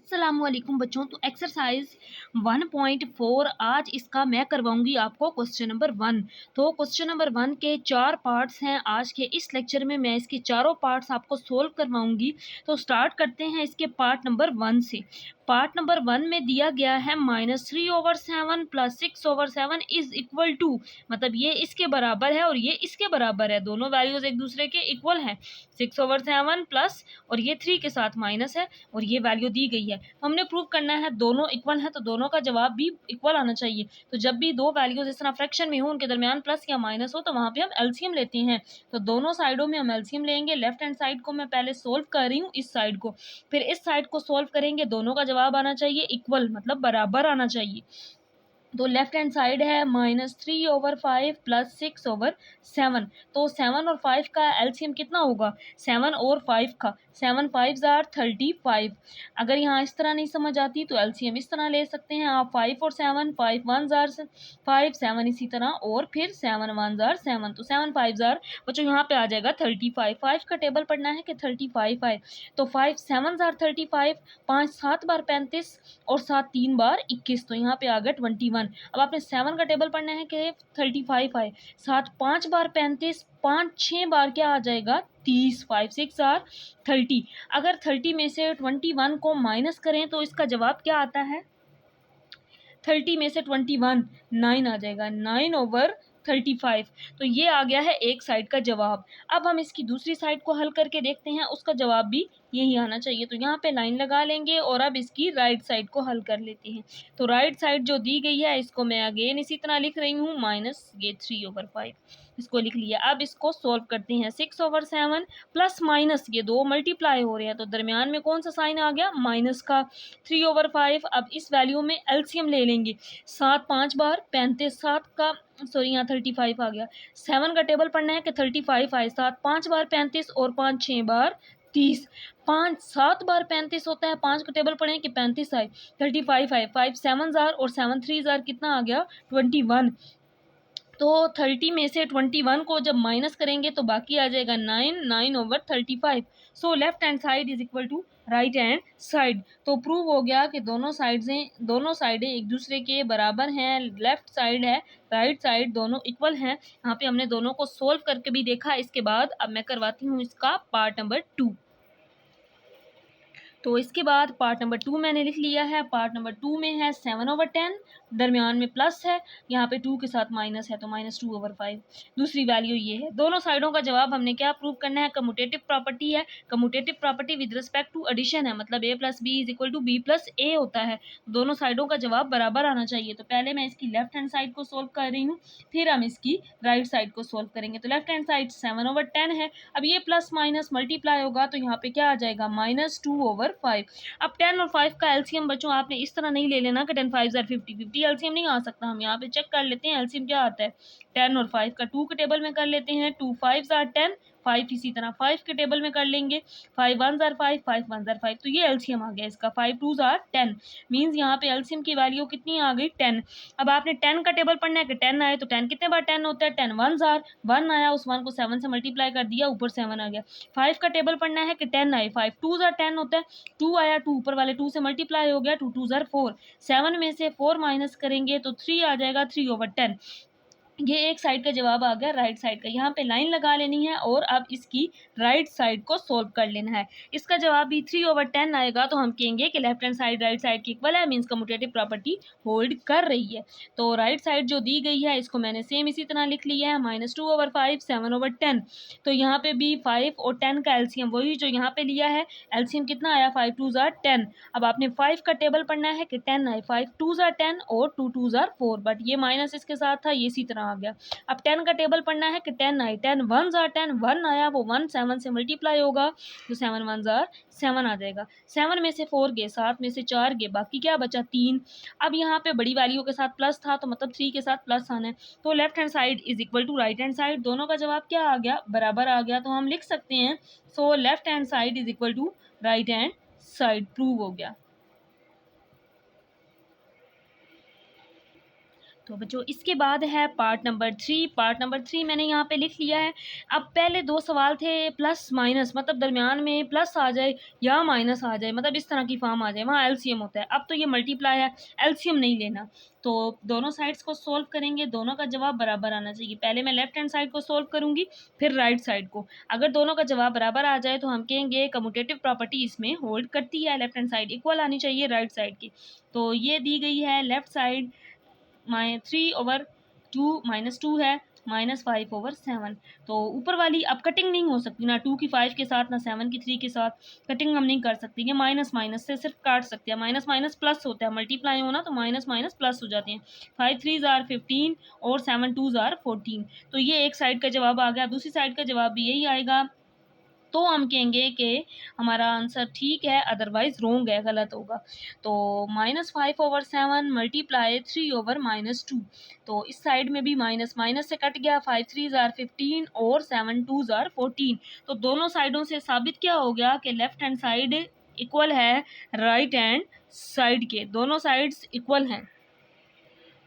अस्सलामुअलैकुम बच्चों। तो एक्सरसाइज 1.4 आज इसका मैं करवाऊंगी आपको क्वेश्चन नंबर 1। तो क्वेश्चन नंबर 1 के 4 पार्ट्स हैं। आज के इस लेक्चर में मैं इसके चारों पार्ट्स आपको सोल्व करवाऊंगी। तो स्टार्ट करते हैं इसके पार्ट नंबर 1 से। पार्ट नंबर 1 में दिया गया है -3/7 + 6/7 इज इक्वल टू, मतलब ये इसके बराबर है और ये इसके बराबर है, दोनों वैल्यूज एक दूसरे के इक्वल हैं। 6/7 प्लस और ये 3 के साथ माइनस है और ये वैल्यू दी गई है। हमने प्रूव करना है दोनों इक्वल है, तो दोनों का जवाब भी इक्वल आना चाहिए। तो जब भी दो वैल्यूज इस तरह फ्रैक्शन में हो, उनके दरमियान प्लस या माइनस हो, तो वहां पे हम एलसीएम लेते हैं। तो दोनों साइडों में हम एलसीएम लेंगे। लेफ्ट हैंड साइड को मैं पहले सोल्व कर रही हूँ, इस साइड को, फिर इस साइड को सोल्व करेंगे। दोनों का जवाब आना चाहिए इक्वल, मतलब बराबर आना चाहिए। तो लेफ्ट हैंड साइड है -3/5 + 6/7। तो 7 और 5 का एलसीएम कितना होगा? 7 और 5 का, 7 5 जार 35। अगर यहाँ इस तरह नहीं समझ आती तो एलसीएम इस तरह ले सकते हैं आप, 5 और 7, 5 1 जार 5, 7 इसी तरह, और फिर 7 1 जार 7। तो 7 5 जार बच्चों यहाँ पे आ जाएगा 35। 5 का टेबल पढ़ना है कि 35 आए, तो 5 7 जार 35, 5 7 बार 35 और 7 3 बार 21, तो यहाँ पे आ गया 21। अब आपने 7 का टेबल पढ़ना है कि 35 आए, 7 5 बार 35, 5 6 बार क्या आ जाएगा 30, 5 6 आर 30। अगर 30 में से 21 को माइनस करें तो इसका जवाब क्या आता है? 30 में से 21 9 आ जाएगा, 9/35। तो ये आ गया है एक साइड का जवाब। अब हम इसकी दूसरी साइड को हल करके देखते हैं, उसका जवाब भी यही आना चाहिए। तो यहाँ पे लाइन लगा लेंगे और अब इसकी राइट साइड को हल कर लेते हैं। तो राइट साइड जो दी गई है इसको मैं अगेन इसी तरह लिख रही हूँ, -3/5 इसको लिख लिया। अब इसको सोल्व करते हैं। 6/7 प्लस माइनस ये दो मल्टीप्लाई हो रहे हैं, तो दरमियान में कौन सा साइन आ गया? माइनस का। 3/5। अब इस वैल्यू में एलसीएम ले लेंगे। 7 5 बार 35, 7 का सॉरी यहाँ 35 आ गया। 7 का टेबल पढ़ना है कि 35 आए, 7 5 बार 35 और 5 6 बार 30। 5 7 बार 35 होता है, 5 का टेबल पढ़े कि 35 आए, 35 आए, 5 7 जार और 7 3 जार कितना आ गया 21। तो 30 में से 21 को जब माइनस करेंगे तो बाकी आ जाएगा 9/35। So left hand side is equal to right hand side. तो प्रूव हो गया कि दोनों साइडें एक दूसरे के बराबर हैं। लेफ्ट साइड है, राइट साइड, दोनों इक्वल हैं। यहाँ पे हमने दोनों को सोल्व करके भी देखा। इसके बाद अब मैं करवाती हूँ इसका पार्ट नंबर 2। तो इसके बाद पार्ट नंबर 2 मैंने लिख लिया है। पार्ट नंबर 2 में है 7/10, दरमियान में प्लस है, यहाँ पे 2 के साथ माइनस है, तो -2/5। दूसरी वैल्यू ये है। दोनों साइडों का जवाब हमने क्या प्रूव करना है? कम्यूटेटिव प्रॉपर्टी है। Commutative property with respect to addition है, मतलब a + b = b + a होता है। दोनों साइडों का जवाब बराबर आना चाहिए। तो पहले मैं इसकी लेफ्ट हैंड साइड को सोल्व कर रही हूँ, फिर हम इसकी राइट साइड को सोल्व करेंगे। तो लेफ्ट हैंड साइड 7/10 है। अब ये प्लस माइनस मल्टीप्लाई होगा, तो यहाँ पे क्या आ जाएगा -2/5। अब 10 और 5 का एलसीएम बच्चों आपने इस तरह नहीं ले लेना कि 10 5 जार 50, 50 एलसीएम नहीं आ सकता। हम यहाँ पे चेक कर लेते हैं एलसीएम क्या आता है। 10 और 5 का 2 के टेबल में कर लेते हैं, 2 5 जार 10, 5 इसी तरह 5 के टेबल में कर लेंगे, 5 1 जार 5, 5 1 जार 5। तो ये एलसीएम आ गया इसका, 5 2 जार 10। मीन्स यहाँ पे एलसीएम की वैल्यू कितनी आ गई 10। अब आपने 10 का टेबल पढ़ना है कि 10 आए, तो 10 कितने बार 10 होता है? 10 1 जार, 1 आया, उस 1 को 7 से मल्टीप्लाई कर दिया, ऊपर 7 आ गया। 5 का टेबल पढ़ना है कि 10 आए, 5 2 जार 10 होता है, 2 आया, 2 ऊपर वाले 2 से मल्टीप्लाई हो गया, 2 2 जार 4। 7 में से 4 माइनस करेंगे तो 3 आ जाएगा, 3/10। ये एक साइड का जवाब आ गया राइट साइड का। यहाँ पे लाइन लगा लेनी है और अब इसकी राइट साइड को सोल्व कर लेना है। इसका जवाब भी 3/10 आएगा, तो हम कहेंगे कि left hand side right side की इक्वल है, मीन्स कम्यूटेटिव प्रॉपर्टी होल्ड कर रही है। तो राइट साइड जो दी गई है इसको मैंने सेम इसी तरह लिख लिया है, -2/5 7/10। तो यहाँ पे भी 5 और 10 का एलसीएम वही जो यहाँ पे लिया है। एलसीएम कितना आया? 5 2 जार 10। अब आपने 5 का टेबल पढ़ना है कि 10 आए, 5 2 जार 10 और 2 2 जार 4, बट ये माइनस इसके साथ था, ये इसी तरह आ गया। अब 10 का टेबल पढ़ना है कि 10 आए, 10 1 जार 10, 1 आया, वो 1 7 से मल्टीप्लाई होगा, तो 7 1 जार 7 आ जाएगा। 7 में से 4 गए, 7 में से 4 गए, बाकी क्या बचा 3। अब यहाँ पे बड़ी वैल्यू के साथ प्लस था, तो मतलब 3 के साथ प्लस आना है। तो left hand side is equal to right hand side, दोनों का जवाब क्या आ गया? बराबर आ गया। तो हम लिख सकते हैं so left hand side is equal to right hand side. Prove हो गया। तो बच्चों इसके बाद है पार्ट नंबर 3। पार्ट नंबर 3 मैंने यहाँ पे लिख लिया है। अब पहले 2 सवाल थे प्लस माइनस, मतलब दरमियान में प्लस आ जाए या माइनस आ जाए, मतलब इस तरह की फॉर्म आ जाए, वहाँ एलसीएम होता है। अब तो ये मल्टीप्लाई है, एलसीएम नहीं लेना। तो दोनों साइड्स को सोल्व करेंगे, दोनों का जवाब बराबर आना चाहिए। पहले मैं लेफ्ट हैंड साइड को सोल्व करूँगी, फिर राइट साइड को। अगर दोनों का जवाब बराबर आ जाए तो हम कहेंगे कम्यूटेटिव प्रॉपर्टी इसमें होल्ड करती है, लेफ्ट हैंड साइड इक्वल आनी चाहिए राइट साइड की। तो ये दी गई है लेफ्ट साइड -3/2 -2 है, -5/7। तो ऊपर वाली अब कटिंग नहीं हो सकती, ना 2 की 5 के साथ, ना 7 की 3 के साथ कटिंग हम नहीं कर सकते। ये माइनस माइनस से सिर्फ काट सकते हैं, माइनस माइनस प्लस होता है, मल्टीप्लाई होना तो माइनस माइनस प्लस हो जाते हैं। 5 3 आर 15 और 7 2 आर 14। तो ये एक साइड का जवाब आ गया, दूसरी साइड का जवाब भी यही आएगा। तो हम कहेंगे कि हमारा आंसर ठीक है, अदरवाइज रोंग है, गलत होगा। तो -5/7 मल्टीप्लाई 3/-2। तो इस साइड में भी माइनस माइनस से कट गया, 5 3 आर 15 और 7 2 आर 14। तो दोनों साइडों से साबित क्या हो गया कि लेफ्ट हैंड साइड इक्वल है राइट हैंड साइड के, दोनों साइड्स इक्वल हैं।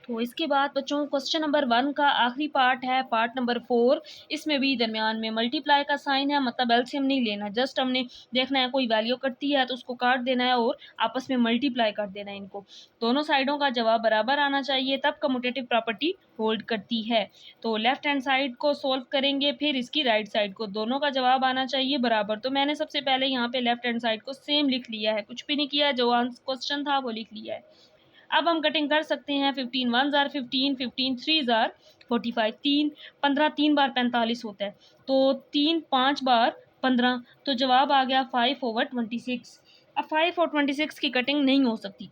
तो इसके बाद बच्चों क्वेश्चन नंबर 1 का आखिरी पार्ट है, पार्ट नंबर 4। इसमें भी दरमियान में मल्टीप्लाई का साइन है, मतलब एलसीएम नहीं लेना, जस्ट हमने देखना है कोई वैल्यू कटती है तो उसको काट देना है और आपस में मल्टीप्लाई कर देना है इनको। दोनों साइडों का जवाब बराबर आना चाहिए, तब कम्यूटेटिव प्रॉपर्टी होल्ड करती है। तो लेफ्ट हैंड साइड को सोल्व करेंगे, फिर इसकी राइट साइड को, दोनों का जवाब आना चाहिए बराबर। तो मैंने सबसे पहले यहाँ पे लेफ्ट हैंड साइड को सेम लिख लिया है, कुछ भी नहीं किया, जो क्वेश्चन था वो लिख लिया है। अब हम कटिंग कर सकते हैं। 15 1 आर 15, 15 3 आर 45, 3 15 3 बार 45 होता है, तो 3 5 बार 15, तो जवाब आ गया 5/26। अब 5 और 26 की कटिंग नहीं हो सकती।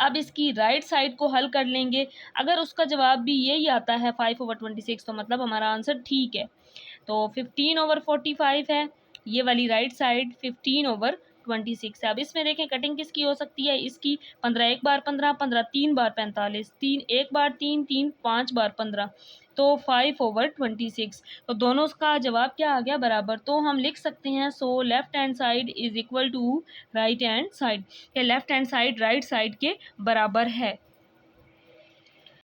अब इसकी राइट साइड को हल कर लेंगे, अगर उसका जवाब भी यही आता है 5/26, तो मतलब हमारा आंसर ठीक है। तो 15/45 है ये वाली राइट साइड, 15/26 है। अब इसमें देखें कटिंग किसकी हो सकती है, इसकी। 15 1 बार 15, 15 3 बार 45, 3 1 बार 3, 3 5 बार 15, तो 5/26। तो दोनों का जवाब क्या आ गया, बराबर। तो हम लिख सकते हैं so left hand side is equal to right hand side, left hand side right side के बराबर है।